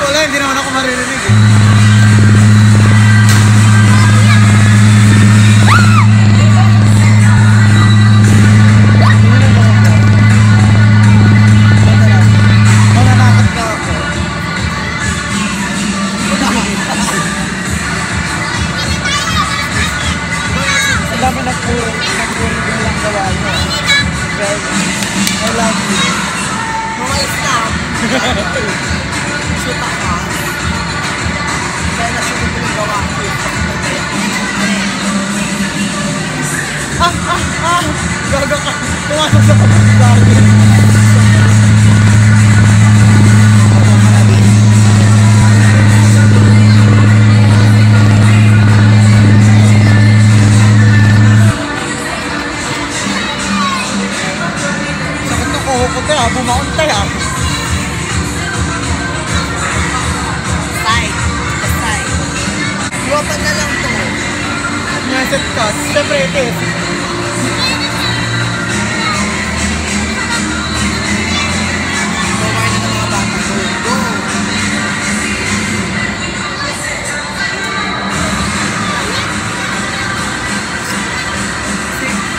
Wala, hindi naman ako maririnig eh. Ang dami nagpuro lang gawa nyo. I love you. Mga stop. Shoot ako. Kaya nasunod ko yung gawa ko. Gaga ka. Tumasok sa pagkakari. Sakit na kuho ko tayo. Bumaon tayo. Iwapan na lang to. Nyaset ka. Siyempre it is. Kumain na ng mga bata. Go!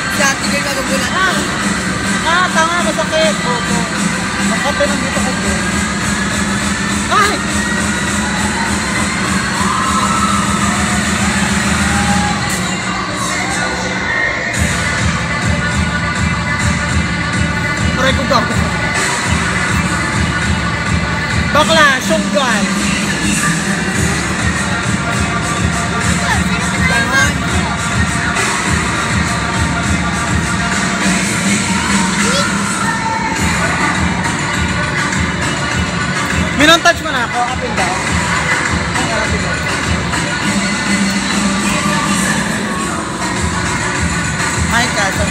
Si ate kayo magugulan. Tama. Masakit. Opo. Makapin ang dito ko. Ay! Aray ko gago. Bakla, sunggan. Minontage mo na ako, up and down. Hi, Kasa.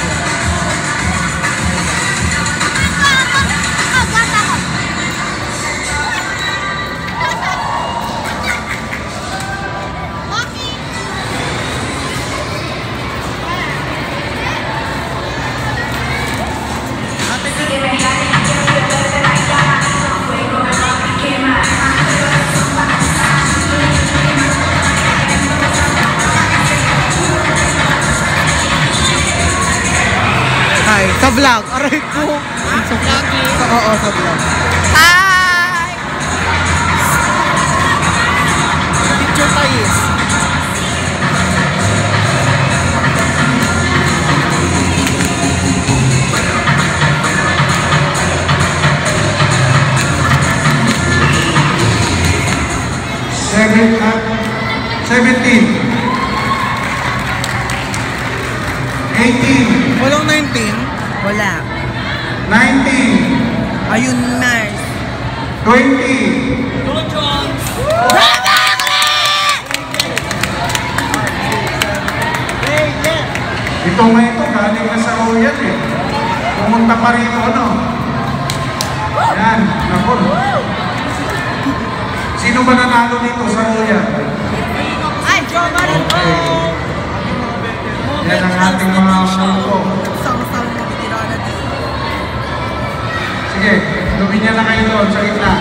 Hi, sa vlog. Aray ko. Sa vlog? Oo, sa vlog. Hi! Picture tayo. Seventeen. 18. Walang 19. Wala. 19. Ayun, Mars. 20. Ito nga ito, galing na sa Royal eh. Pumunta pa rito, ano? Yan, naku. Sino ba nanalo dito sa Royal? Ay, Joe Marito! Yan ang ating mga mundo. Sama-sama nakitira na dito. Sige, luminya na kayo doon sa gitna.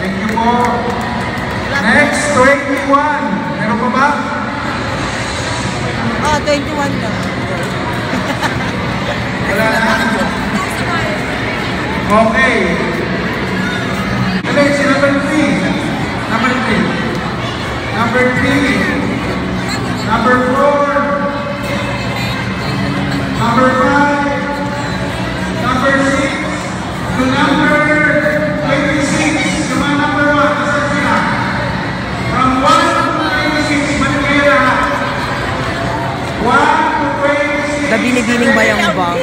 Thank you po. Next, 21. Meron pa ba? 21 na. Wala na. Okay. Next, number 3. Number 3. Number 3. Number 4. Number 5. Number 6. To number 26. Come on, number 1. Nasaan sila? From 1 to 26. Manigay lahat. 1 to 26. Nabilibiling ba yung bang?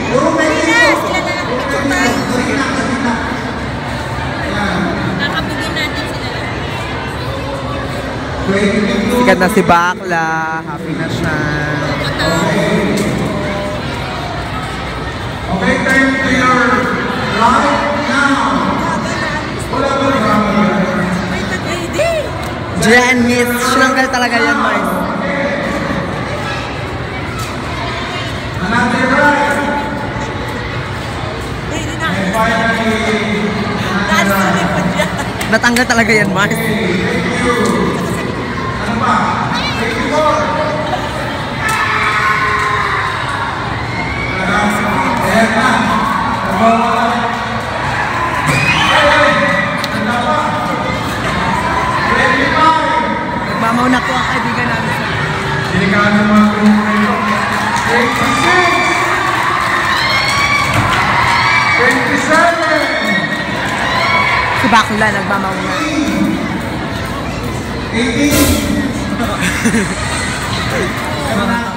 Puro may Sila, sila na lang picture tayo. Nakabigyan natin sila lang. 22. Sikat na si Bakla. Happy na siya. Okay, turn to your right now. Wala ba rin? Jan Miss. Sinanggal talaga yan, Mars. Another right. And finally, Natanggal talaga yan, Mars. thank you. Ano ba? 24. Ayan na. Nagmamauna po ang kaibigan namin sa... Delikado mga grupo nito. 26. 27. Si Bakla nagmamauna. 18.